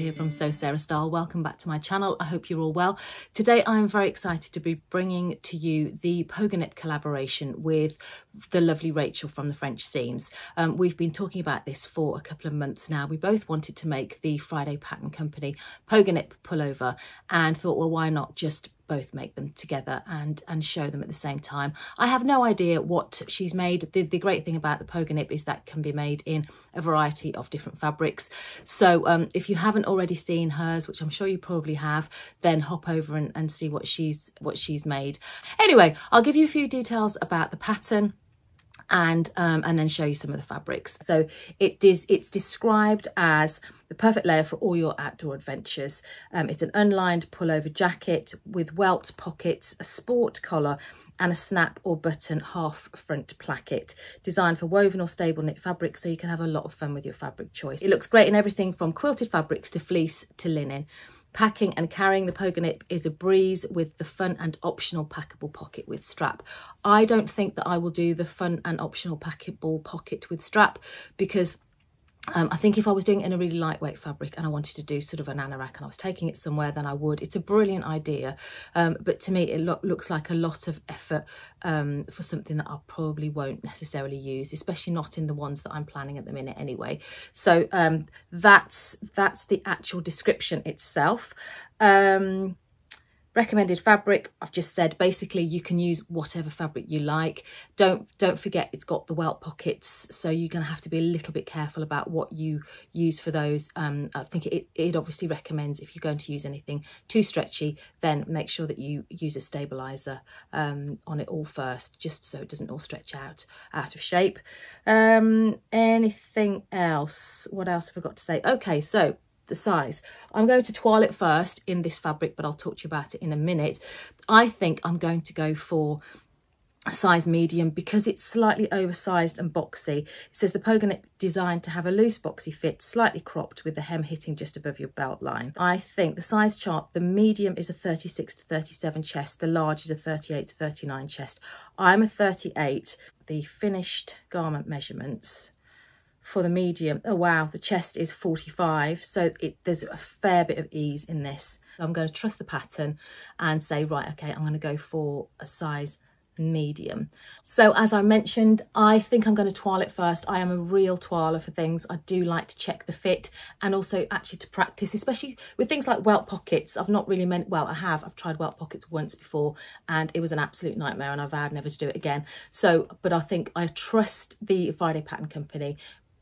here from So Sarah Style. Welcome back to my channel. I hope you're all well. Today I'm very excited to be bringing to you the Pogonip collaboration with the lovely Rachel from the French Seams. We've been talking about this for a couple of months now. We both wanted to make the Friday Pattern Company Pogonip pullover and thought, well, why not just both make them together and show them at the same time. I have no idea what she's made. The great thing about the Pogonip is that can be made in a variety of different fabrics. So if you haven't already seen hers, which I'm sure you probably have, then hop over and see what she's made. Anyway, I'll give you a few details about the pattern and then show you some of the fabrics. So it's described as the perfect layer for all your outdoor adventures. It's an unlined pullover jacket with welt pockets, a sport collar and a snap or button half front placket, designed for woven or stable knit fabric, so you can have a lot of fun with your fabric choice. It looks great in everything from quilted fabrics to fleece to linen. Packing and carrying the Pogonip is a breeze with the fun and optional packable pocket with strap. I don't think that I will do the fun and optional packable pocket with strap because I think if I was doing it in a really lightweight fabric and I wanted to do sort of an anorak and I was taking it somewhere, then I would. It's a brilliant idea, but to me it looks like a lot of effort for something that I probably won't necessarily use, especially not in the ones that I'm planning at the minute anyway. So that's the actual description itself. Recommended fabric, I've just said, basically you can use whatever fabric you like. Don't forget it's got the welt pockets, so you're going to have to be a little bit careful about what you use for those. I think it obviously recommends if you're going to use anything too stretchy, then make sure that you use a stabilizer on it all first, just so it doesn't all stretch out of shape. Anything else? What else have I got to say? Okay, so the size. I'm going to toile it first in this fabric, but I'll talk to you about it in a minute. I think I'm going to go for a size medium because it's slightly oversized and boxy. It says the Pogonip designed to have a loose boxy fit, slightly cropped with the hem hitting just above your belt line. I think the size chart, the medium is a 36 to 37 chest, the large is a 38 to 39 chest. I'm a 38. The finished garment measurements for the medium, oh wow, the chest is 45, so there's a fair bit of ease in this. I'm going to trust the pattern and say, right, okay, I'm going to go for a size medium. So as I mentioned, I think I'm going to toile it first. I am a real toiler for things. I do like to check the fit and also actually to practice, especially with things like welt pockets. I've not really I've tried welt pockets once before and it was an absolute nightmare and I vowed never to do it again. So, but I think I trust the Friday Pattern Company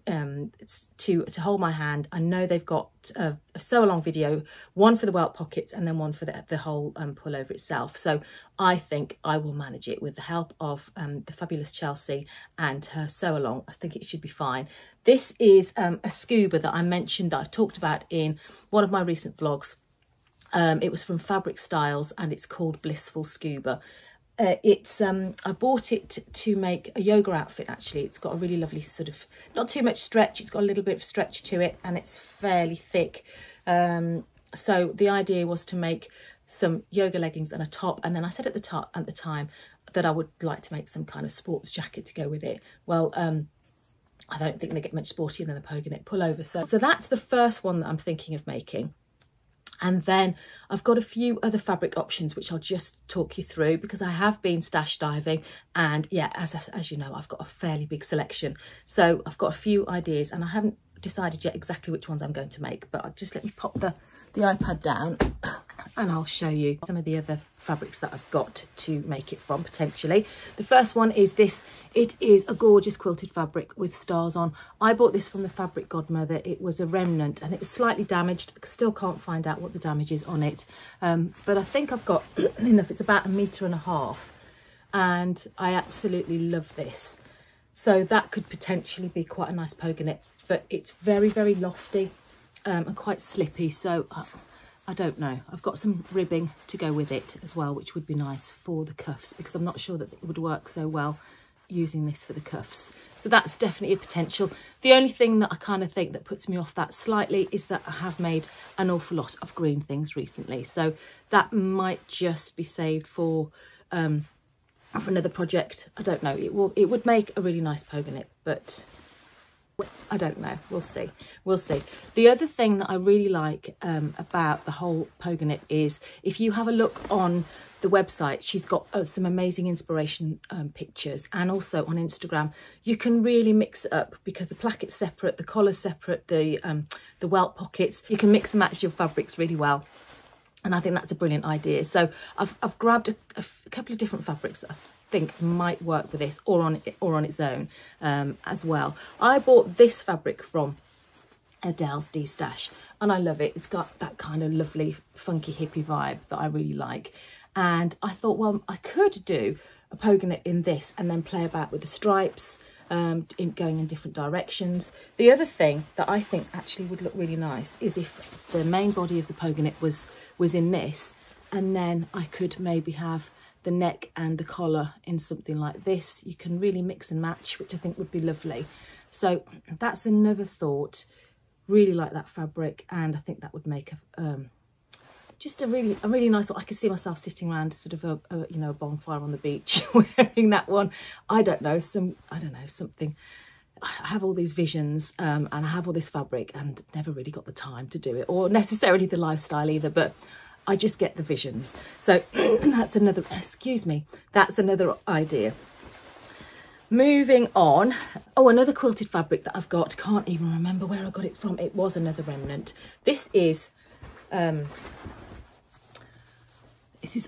to hold my hand. I know they've got a sew along video, one for the welt pockets and then one for the whole pullover itself. So I think I will manage it with the help of the fabulous Chelsea and her sew along. I think it should be fine. This is a Scuba that I mentioned, that I talked about in one of my recent vlogs. It was from Fabric Styles and it's called Blissful Scuba. I bought it to make a yoga outfit. Actually, it's got a really lovely sort of, not too much stretch, it's got a little bit of stretch to it and it's fairly thick. So the idea was to make some yoga leggings and a top, and then I said at the time that I would like to make some kind of sports jacket to go with it. Well, I don't think they get much sportier than the Pogonip pullover. So that's the first one that I'm thinking of making. And then I've got a few other fabric options, which I'll just talk you through because I have been stash diving. And yeah, as you know, I've got a fairly big selection. So I've got a few ideas and I haven't decided yet exactly which ones I'm going to make, but just let me pop the iPad down and I'll show you some of the other fabrics that I've got to make it from potentially. The first one is this. It is a gorgeous quilted fabric with stars on. I bought this from the Fabric Godmother. It was a remnant and it was slightly damaged. I still can't find out what the damage is on it, but I think I've got enough. It's about 1.5 meters and I absolutely love this. So that could potentially be quite a nice Pogonip, but it's very, very lofty and quite slippy. So I don't know. I've got some ribbing to go with it as well, which would be nice for the cuffs because I'm not sure that it would work so well using this for the cuffs. So that's definitely a potential. The only thing that I kind of think that puts me off that slightly is that I have made an awful lot of green things recently. So that might just be saved for another project. I don't know. It would make a really nice Pogonip, but I don't know, we'll see, we'll see. The other thing that I really like about the whole Pogonip is, if you have a look on the website, she's got some amazing inspiration pictures, and also on Instagram you can really mix it up, because the placket's separate, the collar's separate, the welt pockets, you can mix and match your fabrics really well. And I think that's a brilliant idea. So I've grabbed a couple of different fabrics that I think might work with this, or on its own as well. I bought this fabric from Adele's D-Stash, and I love it. It's got that kind of lovely funky hippie vibe that I really like. And I thought, well, I could do a Pogonip in this and then play about with the stripes, going in different directions. The other thing that I think actually would look really nice is if the main body of the Pogonip was in this, and then I could maybe have the neck and the collar in something like this. You can really mix and match, which I think would be lovely. So that's another thought. Really like that fabric, and I think that would make just a really nice one. I could see myself sitting around sort of a bonfire on the beach wearing that one. I don't know, something. I have all these visions and I have all this fabric, and never really got the time to do it, or necessarily the lifestyle either, but I just get the visions. So that's another, that's another idea. Moving on. Oh, another quilted fabric that I've got, can't even remember where I got it from. It was another remnant. This is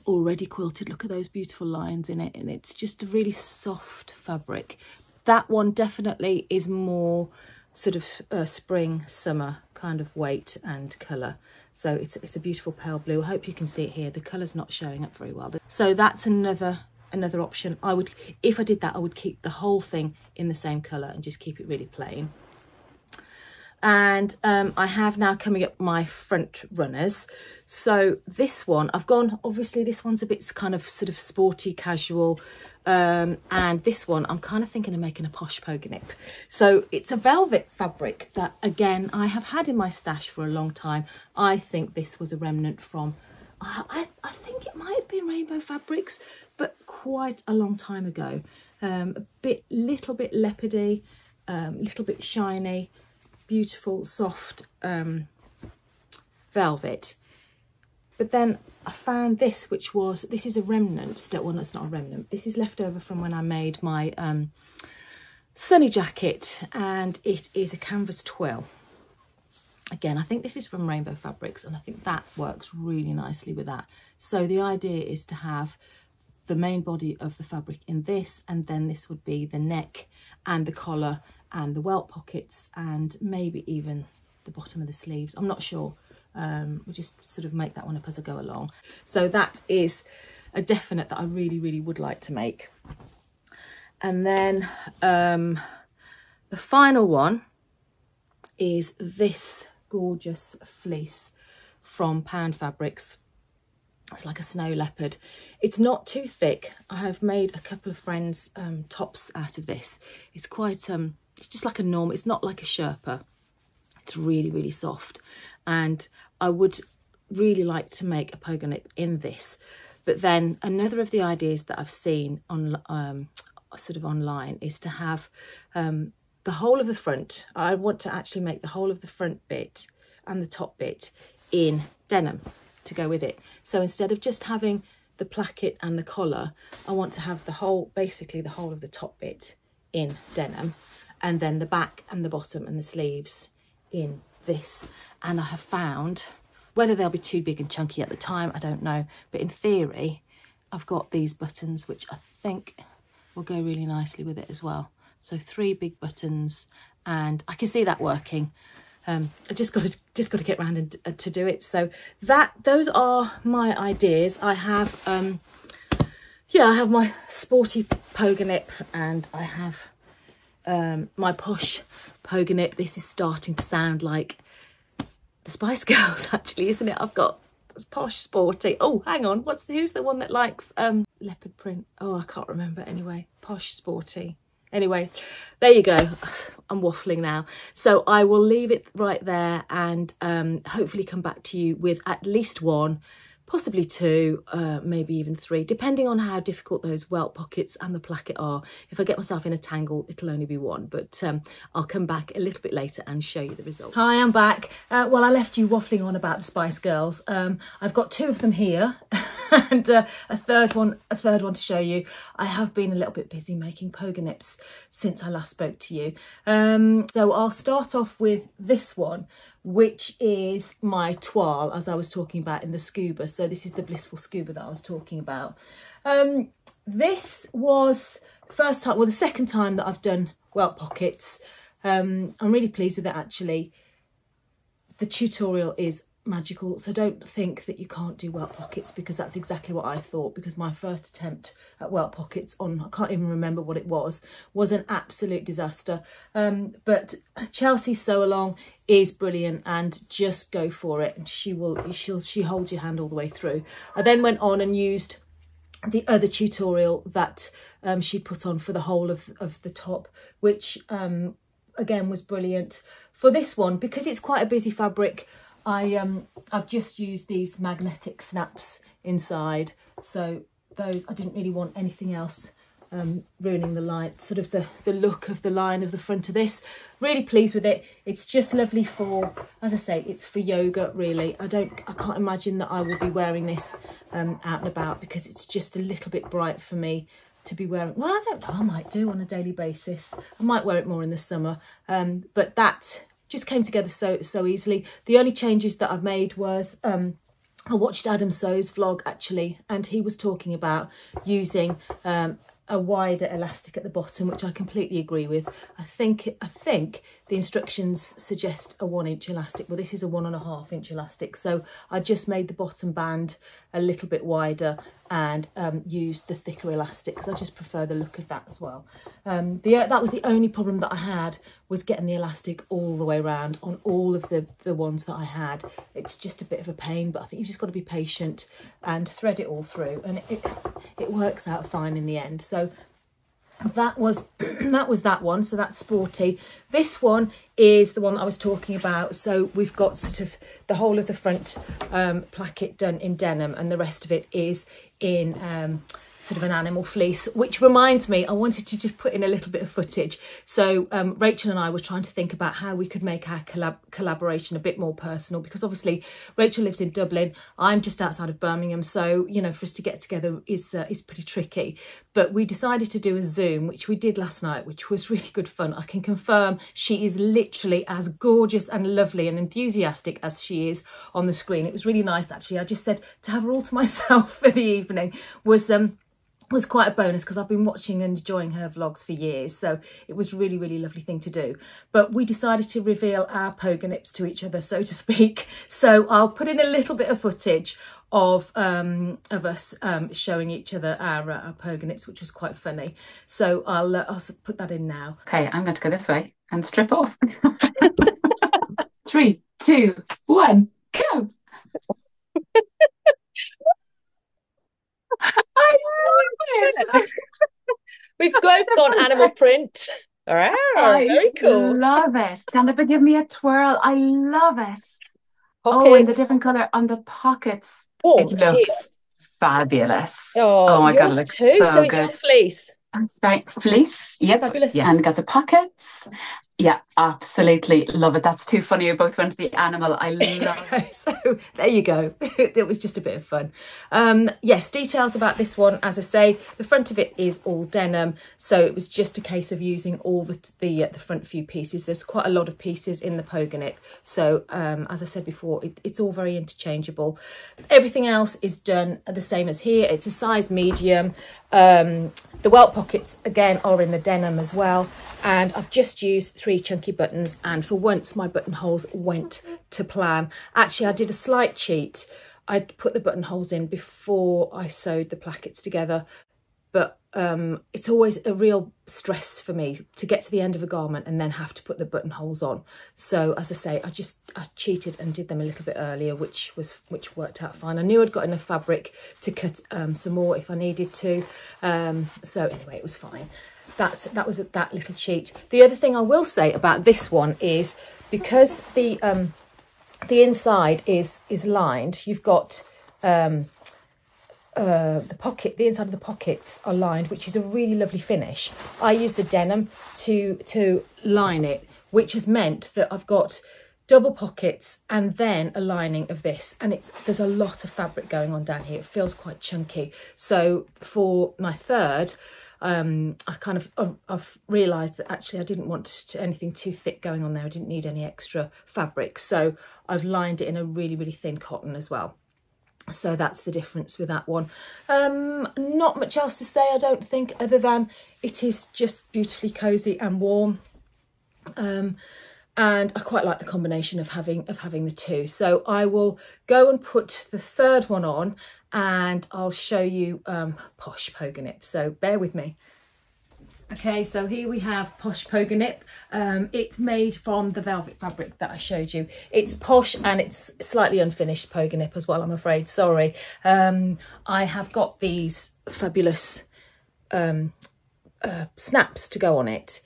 already quilted. Look at those beautiful lines in it, and it's just a really soft fabric. That one definitely is more sort of spring, summer kind of weight and colour. So it's a beautiful pale blue. I hope you can see it here. The colour's not showing up very well. So that's another option. I would, if I did that, I would keep the whole thing in the same colour and just keep it really plain. And I have now coming up my front runners. So this one, I've gone, obviously this one's a bit kind of sort of sporty, casual. And this one, I'm kind of thinking of making a posh Pogonip. So it's a velvet fabric that, again, I have had in my stash for a long time. I think this was a remnant from, I think it might have been Rainbow Fabrics, but quite a long time ago. Little bit leopardy, little bit shiny, beautiful, soft velvet. But then I found this, which was, this is a remnant still. Well, it's not a remnant. This is left over from when I made my sunny jacket, and it is a canvas twill. Again, I think this is from Rainbow Fabrics, and I think that works really nicely with that. So the idea is to have the main body of the fabric in this, and then this would be the neck and the collar and the welt pockets, and maybe even the bottom of the sleeves. I'm not sure. We'll just sort of make that one up as I go along. So that is a definite that I really, really would like to make. And then the final one is this gorgeous fleece from Pound Fabrics. It's like a snow leopard. It's not too thick. I have made a couple of friends tops out of this. It's quite it's just like a normal, it's not like a Sherpa. It's really, really soft, and I would really like to make a Pogonip in this. But then another of the ideas that I've seen on sort of online is to have the whole of the front. I want to actually make the whole of the front bit and the top bit in denim to go with it. So instead of just having the placket and the collar, I want to have the whole, basically the whole of the top bit in denim, and then the back and the bottom and the sleeves in this. And I have found, whether they'll be too big and chunky at the time, I don't know, but in theory I've got these buttons which I think will go really nicely with it as well. So 3 big buttons, and I can see that working. I just got to get around and to do it. So those are my ideas. I have yeah, I have my sporty Pogonip, and I have my posh Pogonip. This is starting to sound like the Spice Girls, actually, isn't it? I've got posh, sporty. Oh, hang on. Who's the one that likes leopard print? Oh, I can't remember. Anyway, posh, sporty. Anyway, there you go. I'm waffling now. So I will leave it right there, and hopefully come back to you with at least one possibly 2, maybe even 3, depending on how difficult those welt pockets and the placket are. If I get myself in a tangle, it'll only be 1, but I'll come back a little bit later and show you the result. Hi, I'm back. Well, I left you waffling on about the Spice Girls. I've got 2 of them here and a third one to show you. I have been a little bit busy making Pogonips since I last spoke to you. So I'll start off with this one, which is my toile, as I was talking about in the Scuba. So this is the Blissful Scuba that I was talking about. This was the second time that I've done welt pockets. I'm really pleased with it, actually. The tutorial is magical, so don't think that you can't do welt pockets, because that's exactly what I thought, because my first attempt at welt pockets on, I can't even remember what it was an absolute disaster. But Chelsea's sew along is brilliant, and just go for it, and she holds your hand all the way through. I then went on and used the other tutorial that she put on for the whole of the top, which again was brilliant. For this one, because it's quite a busy fabric, I've just used these magnetic snaps inside, so those, I didn't really want anything else ruining the line, sort of the look of the line of the front of this. Really pleased with it. It's just lovely for, as I say, it's for yoga really. I can't imagine that I will be wearing this out and about, because it's just a little bit bright for me to be wearing. Well, I don't know, I might do on a daily basis. I might wear it more in the summer, but that just came together so easily. The only changes that I've made was I watched Adam Sew's vlog, actually, and he was talking about using a wider elastic at the bottom, which I completely agree with. I think the instructions suggest a 1-inch elastic. Well, this is a 1.5-inch elastic, so I just made the bottom band a little bit wider and used the thicker elastic, because I just prefer the look of that as well. That was the only problem that I had, was getting the elastic all the way around on all of the ones that I had. It's just a bit of a pain, but I think you've just got to be patient and thread it all through, and it works out fine in the end. So that was that one, so that's sporty. This one is the one that I was talking about. So we've got sort of the whole of the front placket done in denim, and the rest of it is in sort of an animal fleece, which reminds me, I wanted to just put in a little bit of footage. So Rachel and I were trying to think about how we could make our collaboration a bit more personal, because obviously Rachel lives in Dublin, I'm just outside of Birmingham, so you know, for us to get together is pretty tricky. But we decided to do a Zoom, which we did last night, which was really good fun. I can confirm she is literally as gorgeous and lovely and enthusiastic as she is on the screen. It was really nice, actually. I just said to have her all to myself for the evening was quite a bonus, because I've been watching and enjoying her vlogs for years, so it was really, really lovely thing to do. But we decided to reveal our Pogonips to each other, so to speak. So I'll put in a little bit of footage of us showing each other our Pogonips, which was quite funny. So I'll put that in now. Okay, I'm going to go this way and strip off. 3, 2, 1, go! I love it. We've both gone animal print. Very cool. Love it. Stand up and give me a twirl. I love it. Pocket. Oh, and the different colour on the pockets. It looks fabulous. Oh my God, it looks so so good. It's fleece. That's right. Fleece. Yep. Fabulous. Yeah, and got the pockets. Yeah, absolutely love it. That's too funny. You both went to the animal. I love it. So there you go. It was just a bit of fun. Yes, details about this one. As I say, the front of it is all denim, so it was just a case of using all the front few pieces. There's quite a lot of pieces in the Pogonip, so as I said before, it's all very interchangeable. Everything else is done the same as here. It's a size medium. The welt pockets again are in the denim as well, and I've just used 3 chunky buttons, and for once my buttonholes went to plan. Actually, I did a slight cheat. I put the buttonholes in before I sewed the plackets together, but it's always a real stress for me to get to the end of a garment and then have to put the buttonholes on. So as I say, I cheated and did them a little bit earlier, which worked out fine. I knew I'd got enough fabric to cut some more if I needed to. So anyway, it was fine. That was that little cheat. The other thing I will say about this one is, because the inside is lined, you've got the inside of the pockets are lined, which is a really lovely finish. I use the denim to line it, which has meant that I've got double pockets and then a lining of this, and there's a lot of fabric going on down here. It feels quite chunky. So for my third, I've realised that actually I didn't want anything too thick going on there. I didn't need any extra fabric, so I've lined it in a really, really thin cotton as well. So that's the difference with that one. Not much else to say, I don't think, other than it is just beautifully cosy and warm. And I quite like the combination of having the two. So I will go and put the third one on, and I'll show you Posh Pogonip. So bear with me. Okay, so here we have Posh Pogonip. It's made from the velvet fabric that I showed you. It's posh and it's slightly unfinished Pogonip as well, I'm afraid. Sorry. I have got these fabulous snaps to go on it,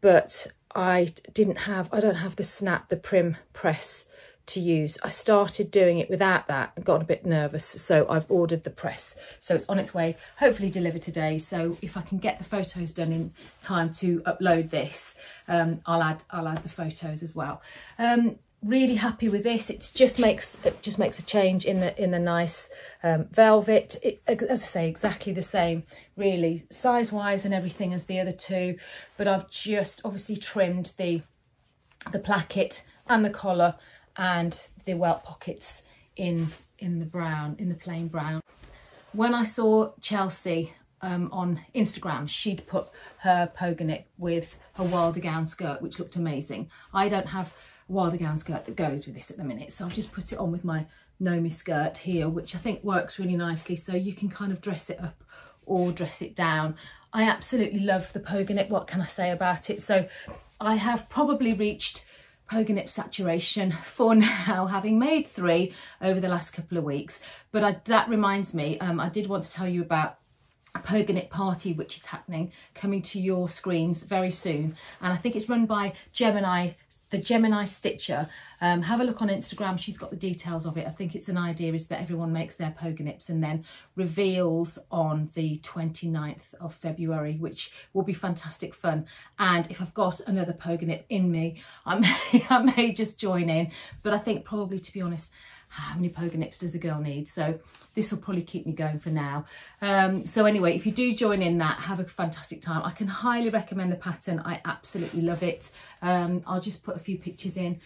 but I don't have the Prym press to use. I started doing it without that and got a bit nervous, so I've ordered the press. So it's on its way, hopefully delivered today. So if I can get the photos done in time to upload this, I'll add the photos as well. Really happy with this. It just makes a change in the nice velvet. As I say, exactly the same really size wise and everything as the other two, but I've just obviously trimmed the placket and the collar and the welt pockets in the brown, in the plain brown. When I saw Chelsea on Instagram, she'd put her Pogonip with her Wilder gown skirt, which looked amazing. I don't have Wilder gown skirt that goes with this at the minute, so I've just put it on with my Nomi skirt here, which I think works really nicely, so you can kind of dress it up or dress it down. I absolutely love the Pogonip. What can I say about it? So I have probably reached Pogonip saturation for now, having made 3 over the last couple of weeks. But that reminds me, I did want to tell you about a Pogonip party which is coming to your screens very soon, and I think it's run by the Gemini Stitcher. Have a look on Instagram, she's got the details of it. I think it's an idea is that everyone makes their Pogonips and then reveals on the 29th of February, which will be fantastic fun. And if I've got another Pogonip in me, I may just join in, but I think probably, to be honest, how many Pogonips does a girl need? So this will probably keep me going for now. So anyway, if you do join in that, have a fantastic time. I can highly recommend the pattern. I absolutely love it. I'll just put a few pictures in.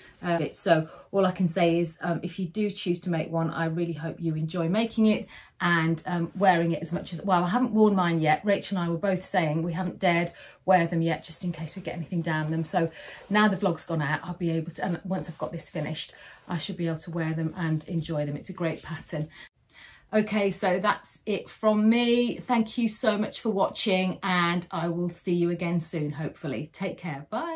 So all I can say is if you do choose to make one, I really hope you enjoy making it and wearing it as much as, well, I haven't worn mine yet. Rachel and I were both saying we haven't dared wear them yet, just in case we get anything down them. So now the vlog's gone out, I'll be able to, and once I've got this finished, I should be able to wear them and enjoy them. It's a great pattern. Okay, so that's it from me. Thank you so much for watching, and I will see you again soon, hopefully. Take care. Bye.